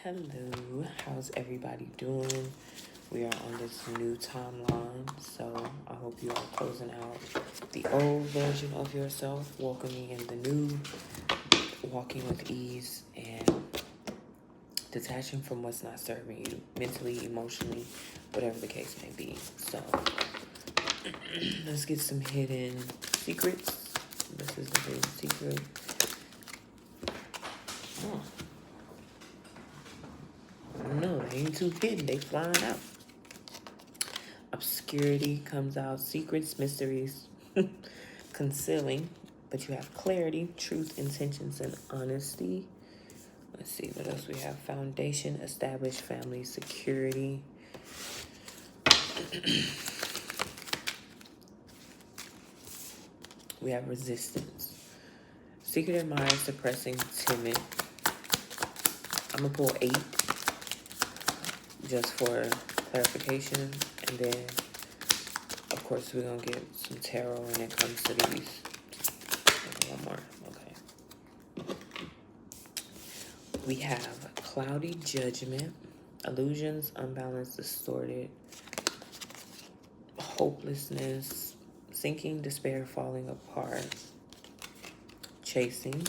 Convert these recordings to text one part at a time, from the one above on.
Hello, how's everybody doing? We are on this new timeline, so I hope you are closing out the old version of yourself, welcoming in the new, walking with ease, and detaching from what's not serving you mentally, emotionally, whatever the case may be. So, let's get some hidden secrets. This is the hidden secret. Oh, no, they ain't too hidden, they flying out. Obscurity comes out, secrets, mysteries, concealing, but you have clarity, truth, intentions, and honesty. Let's see what else we have. Foundation, established family, security. We have resistance. Secret admirer, suppressing, timid. I'm going to pull 8 just for clarification. And then, of course, we're going to get some tarot when it comes to these. One more. Okay. We have cloudy judgment, illusions, unbalanced, distorted, hopelessness, sinking, despair, falling apart, chasing,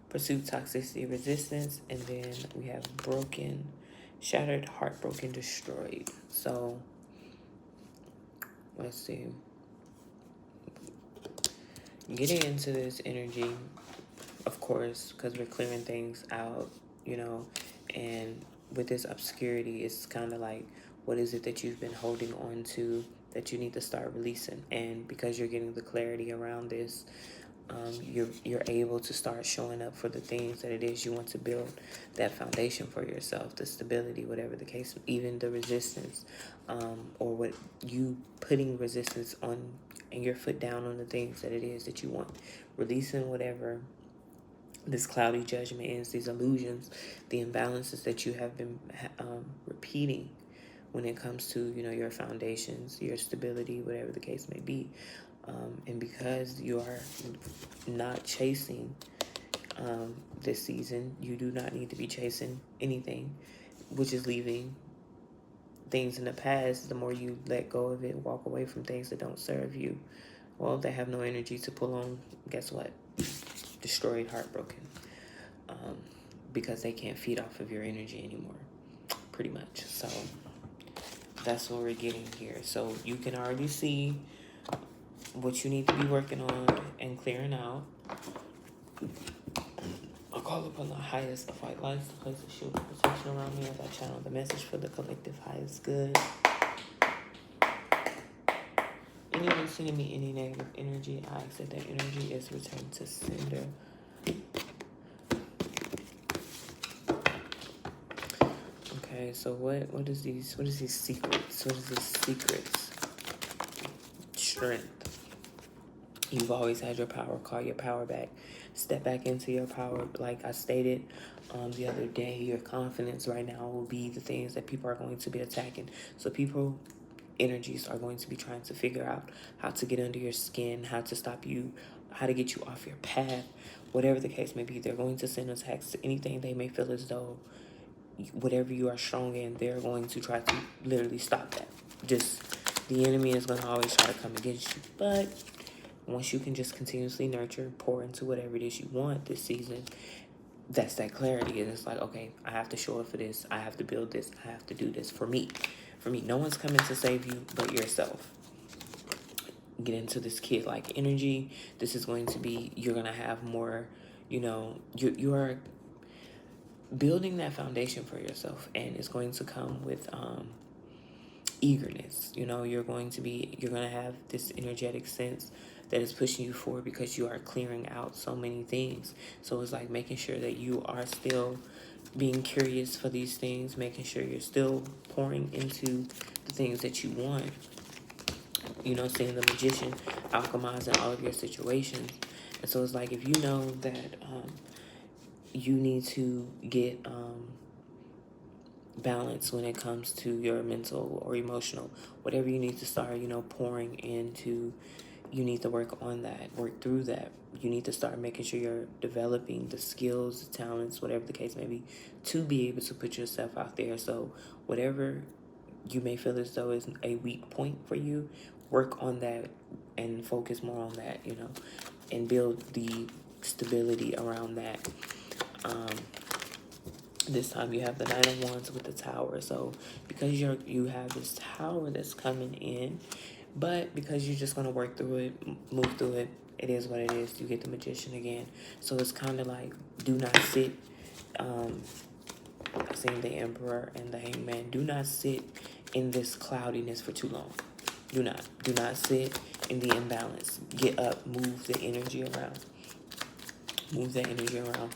pursuit, toxicity, resistance, and then we have broken, shattered, heartbroken, destroyed. So let's see. Getting into this energy, of course, because we're clearing things out, and with this obscurity, it's kind of like, what is it that you've been holding on to that you need to start releasing? And because you're getting the clarity around this, you're able to start showing up for the things that it is you want to build, that foundation for yourself, the stability, whatever the case, even the resistance, or what you putting resistance on and your foot down on the things that it is that you want, releasing whatever this cloudy judgment is, these illusions, the imbalances that you have been repeating when it comes to, your foundations, your stability, whatever the case may be. And because you are not chasing this season, you do not need to be chasing anything, which is leaving things in the past. The more you let go of it, walk away from things that don't serve you, well, they have no energy to pull on. Guess what? Destroyed, heartbroken, because they can't feed off of your energy anymore, pretty much. So that's what we're getting here. So you can already see what you need to be working on and clearing out. I call upon the highest of white lights to place a shield of protection around me as I channel the message for the collective highest good. Anyone sending me any negative energy, I ask that that energy is returned to sender. Okay, so what is these secrets? What is these secrets? Strength. You've always had your power. Call your power back. Step back into your power. Like I stated the other day, your confidence right now will be the things that people are going to be attacking. So people energies are going to be trying to figure out how to get under your skin, how to stop you, how to get you off your path, whatever the case may be. They're going to send attacks to anything they may feel as though whatever you are strong in, they're going to try to literally stop that. Just the enemy is going to always try to come against you. But once you can just continuously nurture, pour into whatever it is you want this season, that's that clarity. And it's like, okay, I have to show up for this. I have to build this. I have to do this for me. For me, no one's coming to save you but yourself. Get into this kid-like energy. This is going to be, you're going to have more, you are building that foundation for yourself. And it's going to come with eagerness. You're going to have this energetic sense that is pushing you forward because you are clearing out so many things. So it's like making sure that you are still being curious for these things, making sure you're still pouring into the things that you want. Seeing the magician alchemizing all of your situations. And so it's like, if you know that you need to get balance when it comes to your mental or emotional, whatever you need to start, pouring into you need to work on that, work through that. You need to start making sure you're developing the skills, the talents, whatever the case may be, to be able to put yourself out there. So whatever you may feel as though is a weak point for you, work on that and focus more on that, and build the stability around that. This time you have the Nine of Wands with the Tower. So because you have this Tower that's coming in, but because you're just going to work through it, move through it, it is what it is. You get the Magician again. So it's kind of like, do not sit. I've seen the Emperor and the Hangman. Do not sit in this cloudiness for too long. Do not. Do not sit in the imbalance. Get up. Move the energy around. Move the energy around.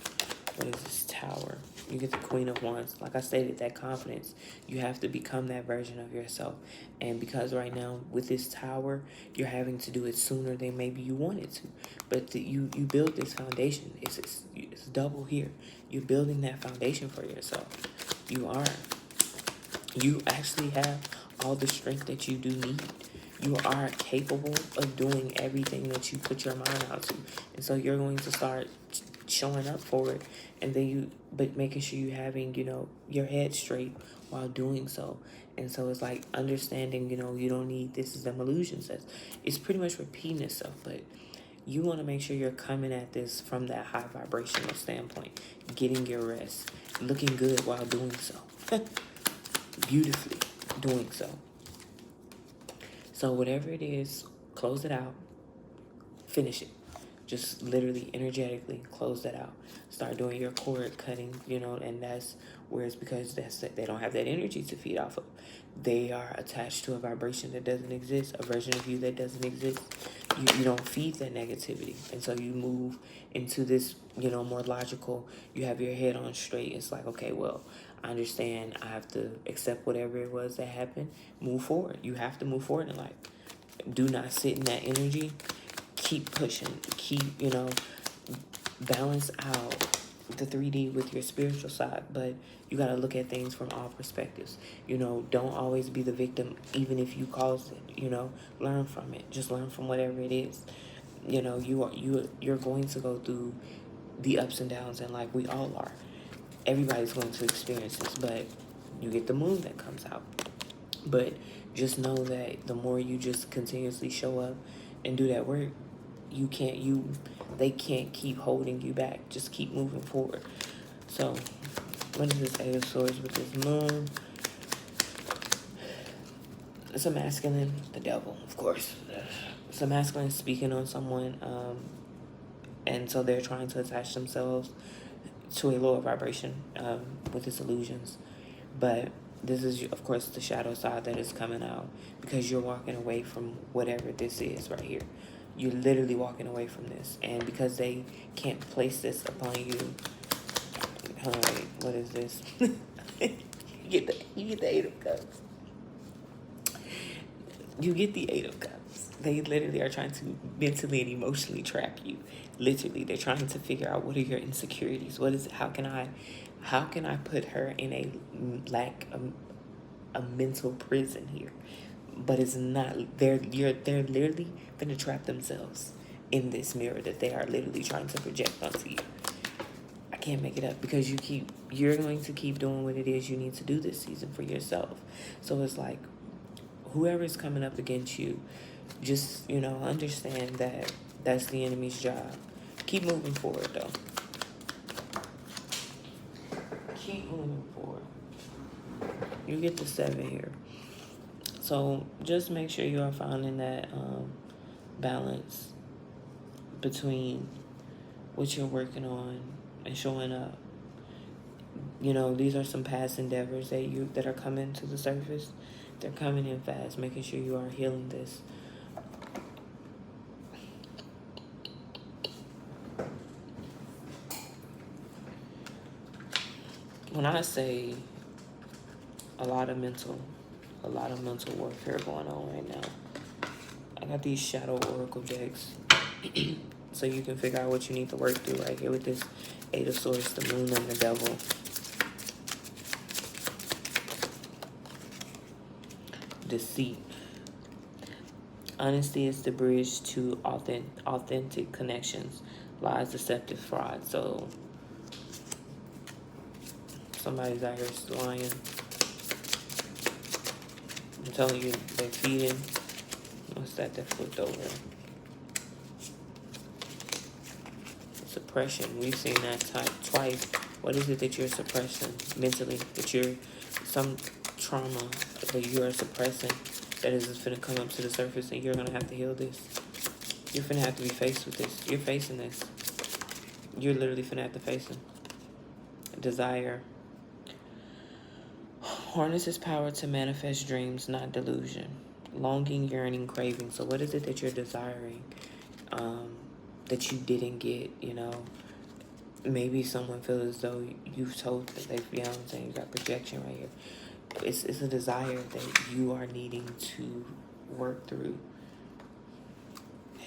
What is this? Tower. You get the Queen of Wands. Like I stated, that confidence. You have to become that version of yourself. And because right now, with this Tower, you're having to do it sooner than maybe you wanted to. But you build this foundation. It's double here. You're building that foundation for yourself. You are. You actually have all the strength that you do need. You are capable of doing everything that you put your mind out to. And so you're going to start showing up for it, and then but making sure you having, your head straight while doing so. And so it's like understanding, you don't need, this is them illusion says. It's pretty much repeating itself, but you want to make sure you're coming at this from that high vibrational standpoint, getting your rest, looking good while doing so. Beautifully doing so. So whatever it is, close it out, finish it. Just literally energetically close that out. Start doing your cord cutting, and that's where it's because they don't have that energy to feed off of. They are attached to a vibration that doesn't exist, a version of you that doesn't exist. You don't feed that negativity. And so you move into this, more logical, you have your head on straight. It's like, okay, well, I understand. I have to accept whatever it was that happened. Move forward. You have to move forward in life. Do not sit in that energy. Keep pushing. Keep, balance out the 3D with your spiritual side. But you got to look at things from all perspectives. Don't always be the victim, even if you caused it. Learn from it. Just learn from whatever it is. You're going to go through the ups and downs in life. We all are. Everybody's going to experience this, but you get the moon that comes out. But just know that the more you just continuously show up and do that work, they can't keep holding you back. Just keep moving forward. So, what is this Eight of Swords with this moon? It's a masculine, the devil, of course. It's a masculine speaking on someone, and so they're trying to attach themselves to a lower vibration with its illusions. But this is, of course, the shadow side that is coming out because you're walking away from whatever this is right here. You're literally walking away from this. And because they can't place this upon you, what is this? you get the Eight of Cups. You get the Eight of Cups. They literally are trying to mentally and emotionally trap you. Literally, they're trying to figure out what are your insecurities. What is it? How can I put her in a mental prison here? But it's not. They're literally gonna trap themselves in this mirror that they are literally trying to project onto you. I can't make it up because you're going to keep doing what it is you need to do this season for yourself. So it's like whoever's coming up against you, just understand that that's the enemy's job. Keep moving forward though. Keep moving forward. You get the 7 here. So just make sure you are finding that balance between what you're working on and showing up. These are some past endeavors that are coming to the surface. They're coming in fast, making sure you are healing this. When I say a lot of mental warfare going on right now, I got these shadow oracle decks so you can figure out what you need to work through right here with this Eight of Swords, the moon, and the devil. Deceit. Honesty is the bridge to authentic connections. Lies, deceptive, fraud. So somebody's out here lying. I'm telling you, they're feeding. What's that flipped over? Suppression. We've seen that type twice. What is it that you're suppressing mentally? That you're some trauma that you are suppressing that is just finna come up to the surface, and you're gonna have to heal this. You're finna have to be faced with this. You're facing this. You're literally finna have to face it. Desire. Harness its power to manifest dreams, not delusion. Longing, yearning, craving. So what is it that you're desiring that you didn't get, you know? Maybe someone feels as though you've told that they, you know what I'm saying, you got projection right here. It's a desire that you are needing to work through.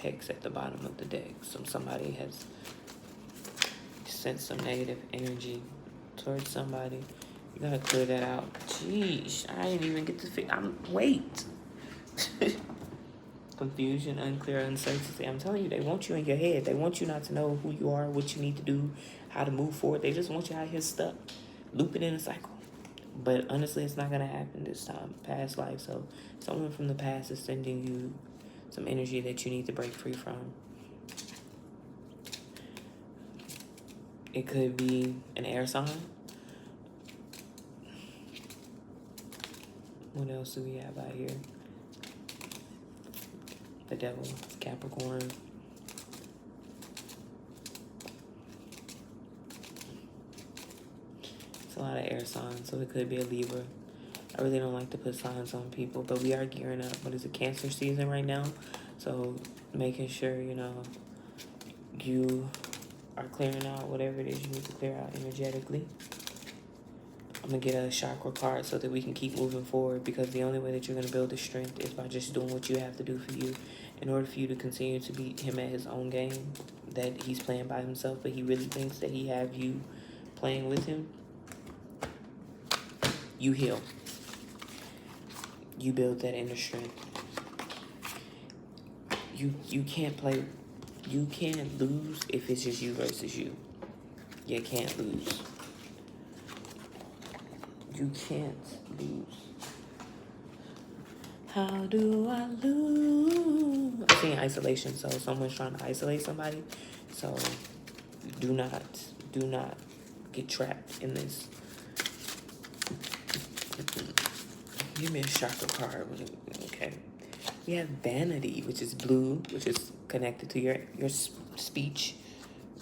Hex at the bottom of the deck. Somebody has sent some negative energy towards somebody. You gotta clear that out. Jeez, I didn't even get to wait. Confusion, unclear, uncertainty. I'm telling you, they want you in your head. They want you not to know who you are, what you need to do, how to move forward. They just want you out here stuck, looping in a cycle. But honestly, it's not gonna happen this time. Past life. So someone from the past is sending you some energy that you need to break free from. It could be an air sign. What else do we have out here? The devil, Capricorn. It's a lot of air signs, so it could be a Libra. I really don't like to put signs on people, but we are gearing up. What is it, Cancer season right now? So making sure, you know, you are clearing out whatever it is you need to clear out energetically. I'm going to get a chakra card so that we can keep moving forward, because the only way that you're going to build the strength is by just doing what you have to do for you in order for you to continue to beat him at his own game that he's playing by himself, but he really thinks that he have you playing with him. You heal. You build that inner strength. You can't play. You can't lose if it's just you versus you. You can't lose. You can't lose. How do I lose? I'm seeing isolation, so someone's trying to isolate somebody. So do not get trapped in this. Give me a chakra card. Okay. We have vanity, which is blue, which is connected to your speech.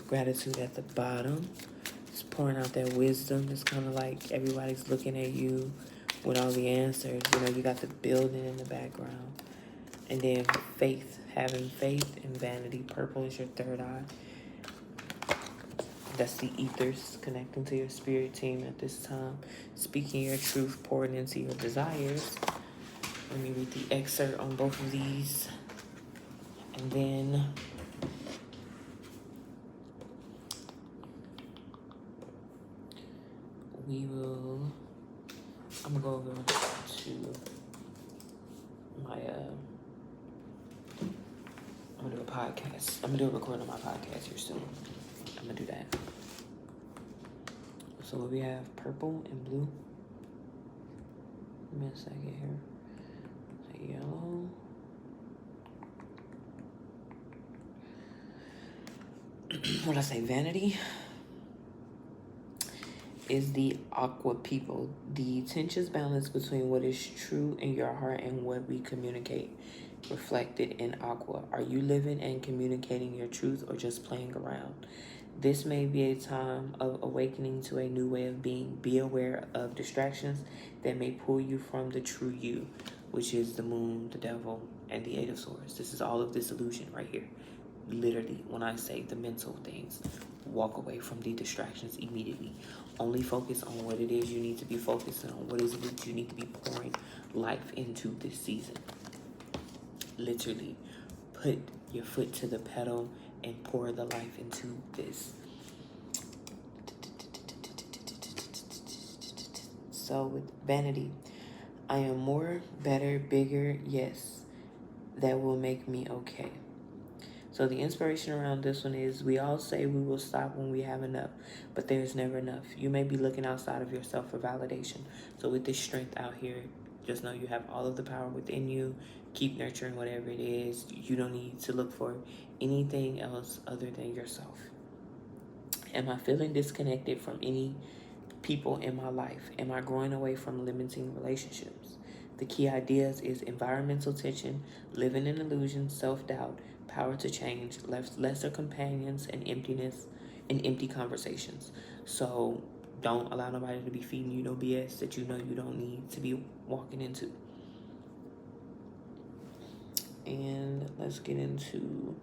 Gratitude at the bottom. Just pouring out that wisdom. It's kind of like everybody's looking at you with all the answers. You know, you got the building in the background. And then faith. Having faith and vanity. Purple is your third eye. That's the ethers connecting to your spirit team at this time. Speaking your truth, pouring into your desires. Let me read the excerpt on both of these. And then I'm gonna go over to my, I'm gonna do a podcast. I'm gonna do a recording on my podcast here soon. I'm gonna do that. So we have purple and blue. Give me a second here. Yellow. What did I say? Vanity is the aqua people. The tensions balance between what is true in your heart and what we communicate. Reflected in aqua. Are you living and communicating your truth or just playing around? This may be a time of awakening to a new way of being. Be aware of distractions that may pull you from the true you, which is the moon, the devil, and the Eight of Swords. This is all of this illusion right here. Literally, when I say the mental things, walk away from the distractions immediately. Only focus on what it is you need to be focusing on. What is it that you need to be pouring life into this season? Literally, put your foot to the pedal and pour the life into this. So with vanity, I am more, better, bigger, yes. that will make me okay. So the inspiration around this one is, we all say we will stop when we have enough, but there's never enough. You may be looking outside of yourself for validation. So with this strength out here, just know you have all of the power within you. Keep nurturing whatever it is. You don't need to look for anything else other than yourself. Am I feeling disconnected from any people in my life? Am I growing away from limiting relationships? The key ideas is environmental tension, living in illusion, self-doubt, power to change, lesser companions, and emptiness, and empty conversations. So don't allow nobody to be feeding you no BS that you know you don't need to be walking into. And let's get into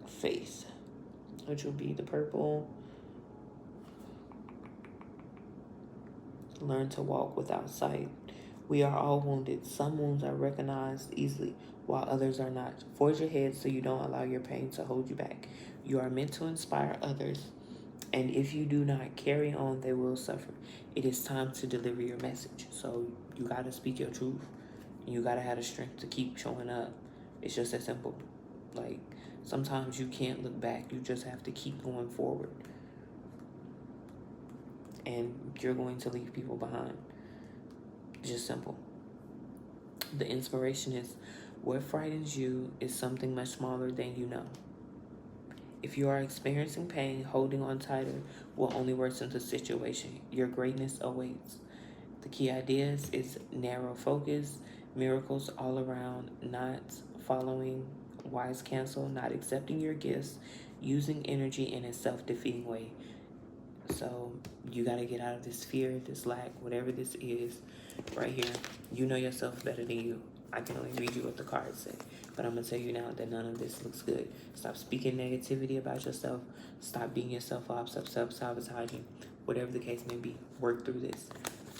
faith, which will be the purple. Learn to walk without sight. We are all wounded. Some wounds are recognized easily, while others are not. Forge ahead so you don't allow your pain to hold you back. You are meant to inspire others, and if you do not carry on, they will suffer. It is time to deliver your message. So you got to speak your truth. You got to have the strength to keep showing up. It's just that simple. Like, sometimes you can't look back. You just have to keep going forward. And you're going to leave people behind. Just simple. The inspiration is, what frightens you is something much smaller than you know. If you are experiencing pain, holding on tighter will only worsen the situation. Your greatness awaits. The key ideas is narrow focus, miracles all around, not following wise counsel, not accepting your gifts, using energy in a self-defeating way. So you got to get out of this fear, this lack, whatever this is right here. You know yourself better than you. I can only read you what the cards say, but I'm going to tell you now that none of this looks good. Stop speaking negativity about yourself. Stop beating yourself up. Stop self-sabotaging. Whatever the case may be, work through this.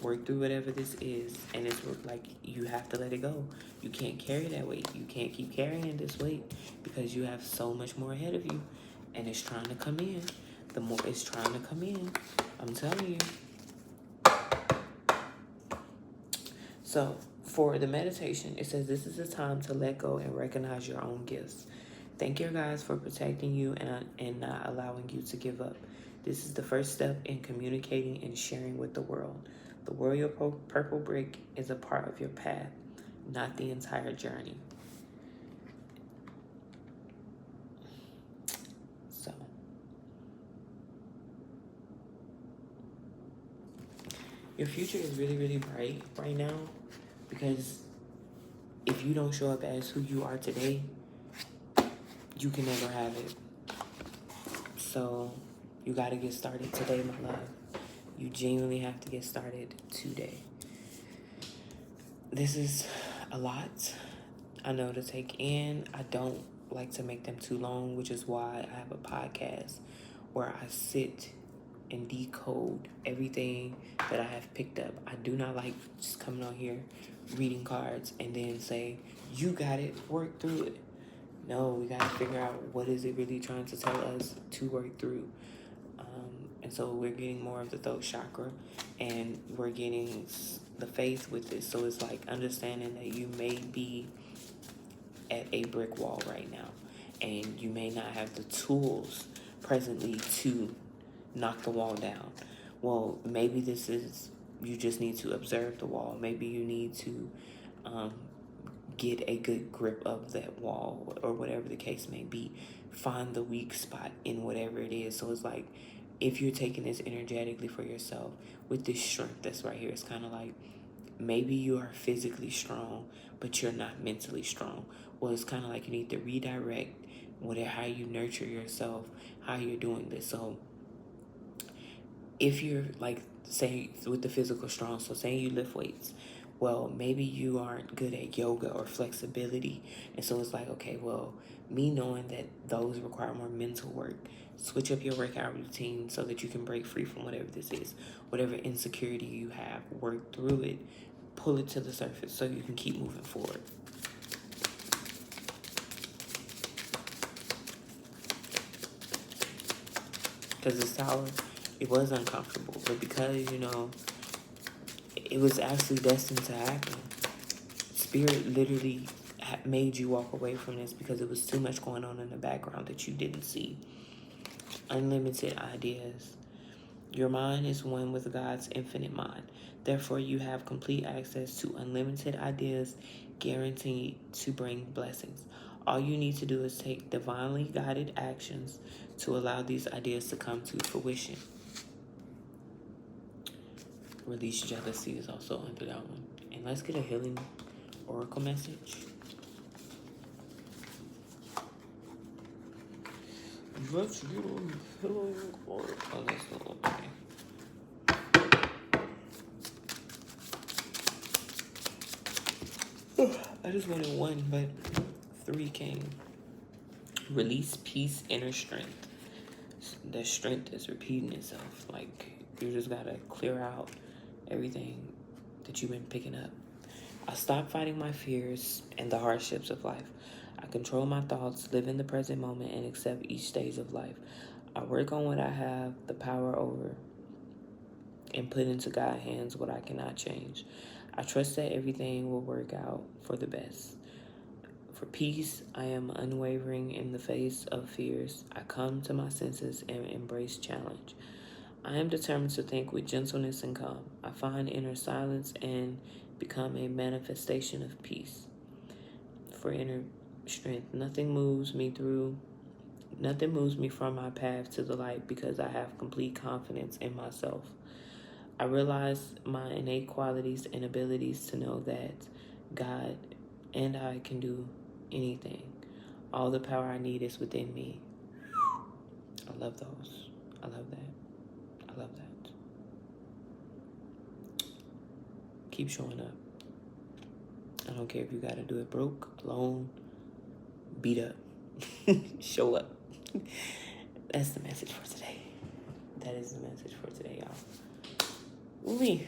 Work through whatever this is, and it's like you have to let it go. You can't carry that weight. You can't keep carrying this weight because you have so much more ahead of you, and it's trying to come in. The more it's trying to come in, I'm telling you. So for the meditation, it says this is a time to let go and recognize your own gifts. Thank your guides for protecting you and not allowing you to give up. This is the first step in communicating and sharing with the world. The royal purple brick is a part of your path, not the entire journey. So your future is really, really bright right now, because if you don't show up as who you are today, you can never have it. So you got to get started today, my love. You genuinely have to get started today. This is a lot, I know, to take in. I don't like to make them too long, which is why I have a podcast where I sit and decode everything that I have picked up. I do not like just coming on here, reading cards, and then say, you got it, work through it. No, we got to figure out what is it really trying to tell us to work through. And so we're getting more of the throat chakra, and we're getting the faith with this. So it's like understanding that you may be at a brick wall right now, and you may not have the tools presently to knock the wall down. Well, maybe this is, you just need to observe the wall. Maybe you need to get a good grip of that wall, or whatever the case may be. Find the weak spot in whatever it is. So it's like, if you're taking this energetically for yourself with this strength that's right here, it's kind of like, maybe you are physically strong, but you're not mentally strong. Well, it's kind of like you need to redirect how you nurture yourself, how you're doing this. So if you're like, say with the physical strong, so say you lift weights, well, maybe you aren't good at yoga or flexibility. And so it's like, okay, well, me knowing that those require more mental work, switch up your workout routine so that you can break free from whatever this is, whatever insecurity you have, work through it, pull it to the surface so you can keep moving forward. Because this tower, it was uncomfortable, but because, it was actually destined to happen. Spirit literally made you walk away from this because it was too much going on in the background that you didn't see. Unlimited ideas. Your mind is one with God's infinite mind. Therefore, you have complete access to unlimited ideas guaranteed to bring blessings. All you need to do is take divinely guided actions to allow these ideas to come to fruition. Release jealousy is also under that one. And let's get a healing oracle message. Let's get a healing oracle. Oh, that's the one. Okay. I just wanted one, but 3 came. Release peace, inner strength. The strength is repeating itself. Like, you just gotta clear out everything that you've been picking up. I stop fighting my fears and the hardships of life. I control my thoughts, live in the present moment, and accept each stage of life. I work on what I have the power over and put into God's hands what I cannot change. I trust that everything will work out for the best. For peace, I am unwavering in the face of fears. I come to my senses and embrace challenge. I am determined to think with gentleness and calm. I find inner silence and become a manifestation of peace. For inner strength, nothing moves me from my path to the light because I have complete confidence in myself. I realize my innate qualities and abilities to know that God and I can do anything. All the power I need is within me. I love those. I love that. I love that. Keep showing up. I don't care if you gotta do it broke, alone, beat up. Show up. That's the message for today. That is the message for today, y'all. Ooh-wee.